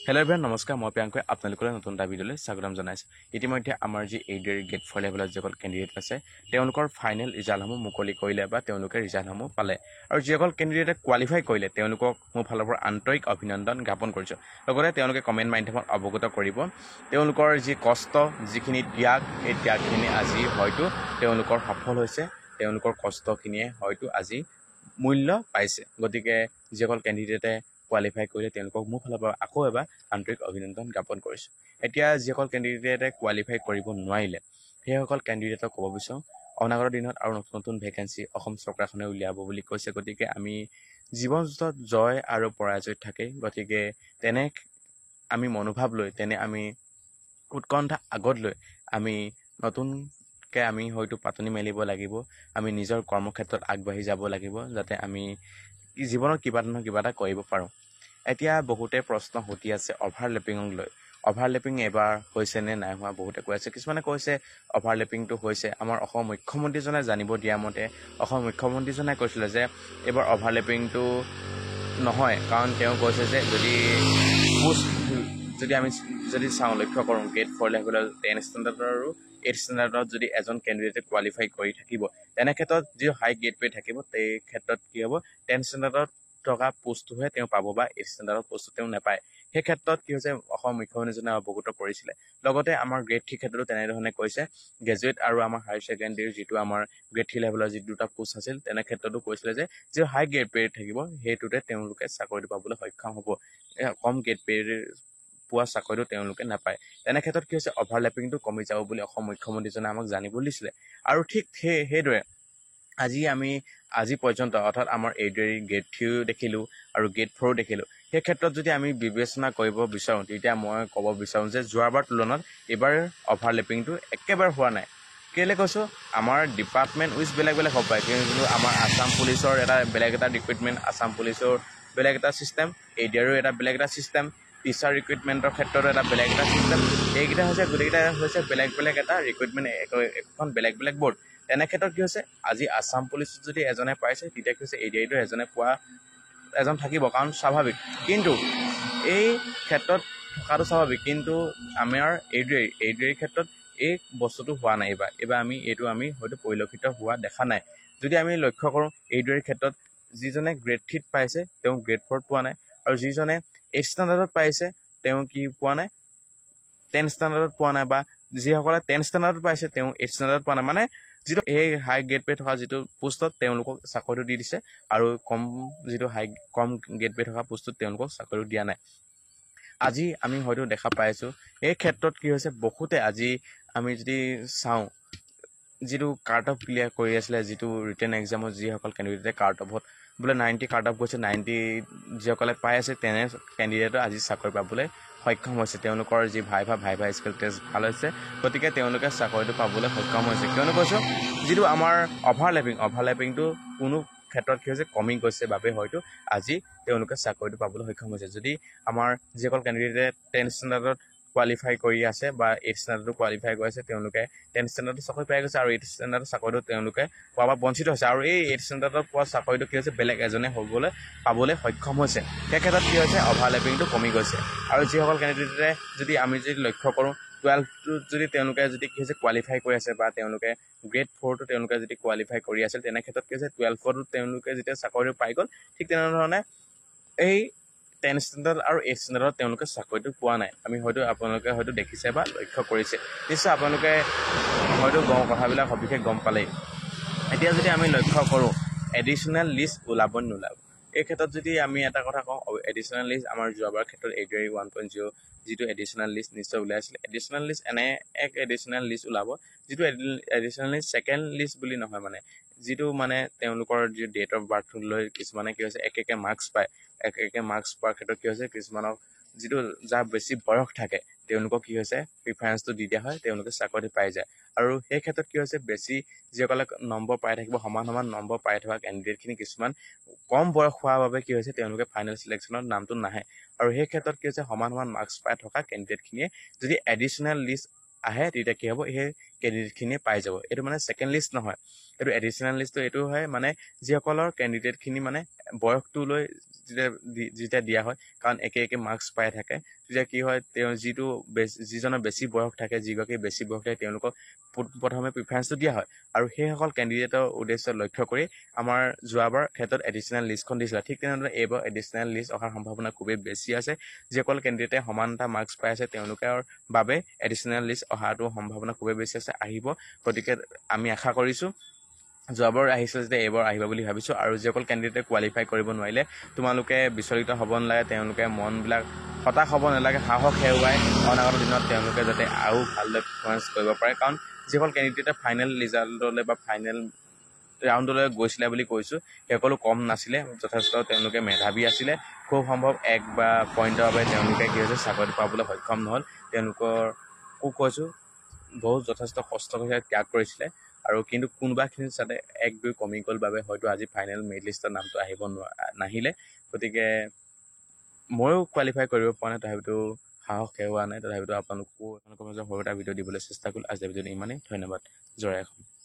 Hello' everyone নমস্কাৰ মই প্ৰিয়াংকই আপোনালোকলৈ নতুন এটা ভিডিঅ'লৈ স্বাগতম জনাইছোঁ ইতিমধ্যে আমাৰ যি এইডৰ গেট 4 লেভেলত যিসকল কেণ্ডিডেট আছে তেওঁলোকৰ ফাইনেল ৰিজাল্টসমূহ মুকলি কৰিলে বা তেওঁলোকে ৰিজাল্টসমূহ পালে আৰু যিসকল কেণ্ডিডেটে কোৱালিফাই কৰিলে তেওঁলোকক মোৰ ফালৰ পৰা আন্তৰিক অভিনন্দন জ্ঞাপন কৰিছোঁ লগতে তেওঁলোকে কমেণ্ট মাধ্যমত অৱগত কৰিব তেওঁলোকৰ যি কষ্ট যিখিনি ত্যাগ এই ত্যাগখিনি আজি হয়তো তেওঁলোকৰ সফল হৈছে তেওঁলোকৰ কষ্টখিনিয়ে হয়তো আজি মূল্য পাইছে গতিকে যিসকল কেণ্ডিডেটে কোৱালিফাই কৰিলে তেওঁলোকক মোৰ ফালৰ পৰা আকৌ এবাৰ আন্তৰিক অভিনন্দন জ্ঞাপন কৰিছোঁ এতিয়া যিসকল কেণ্ডিডেটে কোৱালিফাই কৰিব নোৱাৰিলে সেইসকল কেণ্ডিডেটক ক'ব বিচাৰোঁ অনাগত দিনত আৰু নতুন নতুন ভেকেঞ্চি অসম চৰকাৰখনে উলিয়াব বুলি কৈছে গতিকে আমি জীৱন যুদ্ধত জয় আৰু পৰাজয় থাকেই গতিকে তেনে আমি মনোভাৱ লৈ তেনে আমি উৎকণ্ঠা আগত লৈ আমি নতুনকৈ আমি হয়তো পাতনি মেলিব লাগিব আমি নিজৰ কৰ্মক্ষেত্ৰত আগবাঢ়ি যাব লাগিব যাতে আমি জীৱনত কিবা নহয় কিবা এটা কৰিব পাৰোঁ এতিয়া বহুতে প্ৰশ্ন সুধি আছে অভাৰলেপিঙক লৈ অভাৰলেপিং এবাৰ হৈছে নে নাই হোৱা বহুতে কৈ আছে কিছুমানে কৈছে অভাৰলেপিংটো হৈছে আমাৰ অসম মুখ্যমন্ত্ৰীজনে জানিব দিয়া মতে অসম মুখ্যমন্ত্ৰীজনে কৈছিলে যে এইবাৰ অভাৰলেপিংটো নহয় কাৰণ তেওঁ কৈছে যে যদি আমি চাওঁ লক্ষ্য কৰোঁ গেট 4 লেভেলৰ 10 ষ্টেণ্ডাৰ্ডৰ আৰু 8 ষ্টেণ্ডাৰ্ডত যদি এজন কেণ্ডিডেটে কোৱালিফাই কৰি থাকিব তেনে ক্ষেত্ৰত যি হাই গেট পে থাকিব সেই ক্ষেত্ৰত কি হ'ব 10 ষ্টেণ্ডাৰ্ডত থকা পোষ্টটোহে তেওঁ পাব বা 8 ষ্টেণ্ডাৰ্ডৰ পোষ্টটো তেওঁ নাপায় সেই ক্ষেত্ৰত কি হৈছে অসম মুখ্যমন্ত্ৰীজনে অৱগত কৰিছিলে লগতে আমাৰ গ্ৰেড 3 ক্ষেত্ৰতো তেনেধৰণে কৈছে গ্ৰেজুৱেট আৰু আমাৰ হায়াৰ ছেকেণ্ডেৰীৰ যিটো আমাৰ গ্ৰেড 3 লেভেলৰ যি দুটা পোষ্ট আছিল তেনে ক্ষেত্ৰতো কৈছিলে যে যি হাই গ্ৰেড পে থাকিব সেইটোতে তেওঁলোকে চাকৰিটো পাবলৈ সক্ষম হ'ব কম গ্ৰেড পে পোৱা চাকৰিটো তেওঁলোকে নাপায় তেনে ক্ষেত্ৰত কি হৈছে অভাৰলেপিংটো কমি যাব বুলি অসম মুখ্যমন্ত্ৰীজনে আমাক জানিব দিছিলে আৰু ঠিক সেইদৰে আজি পৰ্যন্ত অৰ্থাৎ আমাৰ এইদৰে গ্ৰেড 3 দেখিলোঁ আৰু গ্ৰেড 4 দেখিলোঁ সেই ক্ষেত্ৰত যদি আমি বিবেচনা কৰিব বিচাৰোঁ তেতিয়া মই ক'ব বিচাৰোঁ যে যোৱাবাৰ তুলনাত এইবাৰ অভাৰলেপিংটো একেবাৰে হোৱা নাই কেলৈ কৈছোঁ আমাৰ ডিপাৰ্টমেণ্ট উইচ বেলেগ বেলেগ হ'ব পাৰে কিন্তু আমাৰ আছাম পুলিচৰ এটা বেলেগ এটা ৰিক্ৰুইটমেণ্ট আছাম পুলিচৰ বেলেগ এটা ছিষ্টেম এইডিয়াৰো এটা বেলেগ এটা ছিষ্টেম টিচাৰ ৰিক্ৰুইটমেণ্টৰ ক্ষেত্ৰতো এটা বেলেগ এটা ছিষ্টেম এইকেইটা হৈছে গোটেইকেইটা হৈছে বেলেগ বেলেগ এটা ৰিক্ৰুইটমেণ্ট এখন বেলেগ বেলেগ বৰ্ড তেনে ক্ষেত্ৰত কি হৈছে আজি আছাম পুলিচত যদি এজনে পাইছে তেতিয়া কি হৈছে এডিয়াইটো এজনে পোৱা এজন থাকিব কাৰণ স্বাভাৱিক কিন্তু এই ক্ষেত্ৰত থকাটো স্বাভাৱিক কিন্তু আমাৰ এইডৰ ক্ষেত্ৰত এই বস্তুটো হোৱা নাই এইবাৰ আমি হয়তো পৰিলক্ষিত হোৱা দেখা নাই যদি আমি লক্ষ্য কৰোঁ এইডৰ ক্ষেত্ৰত যিজনে গ্ৰেড 3 পাইছে তেওঁ গ্ৰেড 4 পোৱা নাই আৰু যিজনে 8 ষ্টেণ্ডাৰ্ডত পাইছে তেওঁ কি পোৱা নাই 10 ষ্টেণ্ডাৰ্ডত পোৱা নাই বা যিসকলে 10 ষ্টেণ্ডাৰ্ডত পাইছে তেওঁ 8 ষ্টেণ্ডাৰ্ডত পোৱা নাই মানে যিটো এই হাই গ্ৰেড পে থকা যিটো পোষ্টত তেওঁলোকক চাকৰিটো দি দিছে আৰু কম গ্ৰেড পে থকা পোষ্টত তেওঁলোকক চাকৰিটো দিয়া নাই আজি আমি হয়তো দেখা পাইছোঁ এই ক্ষেত্ৰত কি হৈছে বহুতে আজি আমি যদি চাওঁ যিটো কাৰ্ট অফ ক্লিয়াৰ কৰি আছিলে যিটো ৰিটেন এক্সামত যিসকল কেণ্ডিডেটে কাৰ্ট অফত বোলে 90 কাৰ্ট অফ গৈছে 90 যিসকলে পাই আছে তেনে কেণ্ডিডেটে আজি চাকৰি পাবলৈ সক্ষম হৈছে তেওঁলোকৰ যি ভাইভা স্কিল টেষ্ট ভাল হৈছে গতিকে তেওঁলোকে চাকৰিটো পাবলৈ সক্ষম হৈছে কিয়নো কৈছোঁ যিটো আমাৰ অভাৰলেপিংটো কোনো ক্ষেত্ৰত কি হৈছে কমি গৈছে বাবে হয়তো আজি তেওঁলোকে চাকৰিটো পাবলৈ সক্ষম হৈছে যদি আমাৰ যিসকল কেণ্ডিডেটে 10 ষ্টেণ্ডাৰ্ডত কোৱালিফাই কৰি আছে বা 8 ষ্টেণ্ডাৰ্ডতো কোৱালিফাই কৰি আছে তেওঁলোকে 10 ষ্টেণ্ডাৰ্ডত চাকৰি পাই গৈছে আৰু 8 ষ্টেণ্ডাৰ্ডৰ চাকৰিটো তেওঁলোকে পোৱা বঞ্চিত হৈছে আৰু এই 8 ষ্টেণ্ডাৰ্ডত পোৱা চাকৰিটো কি হৈছে বেলেগ এজনে পাবলৈ সক্ষম হৈছে সেই ক্ষেত্ৰত কি হৈছে অভাৰলেপিংটো কমি গৈছে আৰু যিসকল কেণ্ডিডেটে আমি যদি লক্ষ্য কৰোঁ 12টো যদি তেওঁলোকে যদি কি হৈছে কোৱালিফাই কৰি আছে বা তেওঁলোকে গ্ৰেড 4টো তেওঁলোকে যদি কোৱালিফাই কৰি আছিল তেনে ক্ষেত্ৰত কি হৈছে 12টো তেওঁলোকে যেতিয়া চাকৰিটো পাই গ'ল ঠিক তেনেধৰণে এই 10 ষ্টেণ্ডাৰ্ড আৰু 8 ষ্টেণ্ডাৰ্ডত তেওঁলোকে চাকৰিটো পোৱা নাই আপোনালোকে হয়তো দেখিছে বা লক্ষ্য কৰিছে নিশ্চয় আপোনালোকে হয়তো কথাবিলাক সবিশেষ গম পালেই এতিয়া যদি আমি লক্ষ্য কৰোঁ এডিশ্যনেল লিষ্ট ওলাব নোলাব এই ক্ষেত্ৰত যদি আমি এটা কথা কওঁ এডিশ্যনেল লিষ্ট আমাৰ যোৱাবাৰ ক্ষেত্ৰত ADRE 1.0 যিটো এডিশ্যনেল লিষ্ট নিশ্চয় ওলাইছিলে এডিশ্যনেল লিষ্ট এনে এক এডিশ্যনেল লিষ্ট ওলাব যিটো এডিশ্যনেল লিষ্ট ছেকেণ্ড লিষ্ট বুলি নহয় মানে যিটো মানে তেওঁলোকৰ যি ডেট অফ বাৰ্থ লৈ কিছুমানে কি হৈছে একে মাৰ্কছ পায় একে মাৰ্কছ পোৱাৰ ক্ষেত্ৰত কি হৈছে কিছুমানক যিটো যাৰ বেছি বয়স থাকে তেওঁলোকক কি হৈছে প্ৰিফাৰেঞ্চটো দি দিয়া হয় তেওঁলোকে চাকৰি পাই যায় আৰু সেই ক্ষেত্ৰত কি হৈছে বেছি যিসকলে নম্বৰ পাই থাকিব সমান নম্বৰ পাই থকা কেণ্ডিডেটখিনি কিছুমান কম বয়স হোৱাৰ বাবে কি হৈছে তেওঁলোকে ফাইনেল চিলেকশ্যনত নামটো নাহে আৰু সেই ক্ষেত্ৰত কি হৈছে সমান মাৰ্কছ পাই থকা কেণ্ডিডেটখিনিয়ে যদি এডিশ্যনেল লিষ্ট আহে তেতিয়া কি হ'ব সেই কেণ্ডিডেটখিনিয়ে পাই যাব এইটো মানে ছেকেণ্ড লিষ্ট নহয় এইটো এডিশ্যনেল লিষ্টটো এইটো হয় মানে যিসকলৰ কেণ্ডিডেটখিনি মানে বয়সটো লৈ যেতিয়া দিয়া হয়, কাৰণ একে মাৰ্কছ পাই থাকে, তেতিয়া কি হয় তেওঁ যিজনৰ বেছি বয়স থাকে, যিগৰাকী বেছি বয়স থাকে তেওঁলোকক প্ৰথমে প্ৰিফাৰেঞ্চটো দিয়া হয়। আৰু সেইসকল কেণ্ডিডেটৰ উদ্দেশ্য লক্ষ্য কৰি আমাৰ যোৱাবাৰ ক্ষেত্ৰত এডিশ্যনেল লিষ্টখন দিছিলে। ঠিক তেনেদৰে এইবাৰ এডিশ্যনেল লিষ্ট অহাৰ সম্ভাৱনা খুবেই বেছি আছে। যিসকল কেণ্ডিডেটে সমান এটা মাৰ্কছ পাই আছে তেওঁলোকৰ বাবে এডিশ্যনেল লিষ্ট অহাটো সম্ভাৱনা খুবেই বেছি আছে, আহিব। গতিকে আমি আশা কৰিছোঁ যোৱাবাৰ আহিছিল যেতিয়া এইবাৰ আহিব বুলি ভাবিছোঁ। আৰু যিসকল কেণ্ডিডেটে কোৱালিফাই কৰিব নোৱাৰিলে তোমালোকে বিচলিত হ'ব নালাগে, তেওঁলোকে মনবিলাক হতাশ হ'ব নালাগে, সাহস হেৰুৱাই অনাগত দিনত তেওঁলোকে যাতে আৰু ভালদৰে পাৰফৰ্মেঞ্চ কৰিব পাৰে। কাৰণ যিসকল কেণ্ডিডেটে ফাইনেল ৰিজাল্টলৈ বা ফাইনেল ৰাউণ্ডলৈ গৈছিলে বুলি কৈছোঁ, সেইসকলো কম নাছিলে, যথেষ্ট তেওঁলোকে মেধাৱী আছিলে। খুব সম্ভৱ এক বা পইণ্টৰ বাবে তেওঁলোকে কি হৈছে চাকৰি পাবলৈ সক্ষম নহ'ল। তেওঁলোককো কৈছোঁ বহুত যথেষ্ট কষ্ট কৰি ত্যাগ কৰিছিলে। আৰু কিন্তু কোনোবাখিনিত যাতে 1-2 কমি গ'ল বাবে হয়তো আজি ফাইনেল মেৰিট লিষ্টৰ নামটো নাহিলে। গতিকে ময়ো কোৱালিফাই কৰিব পৰা নাই, তথাপিতো সাহস হেৰুওৱা নাই। তথাপিতো আপোনালোকৰ মাজত সৰু এটা ভিডিঅ' দিবলৈ চেষ্টা কৰিলোঁ। আজিৰ ভিডিঅ'টো ইমানেই। ধন্যবাদ। জয় অসম।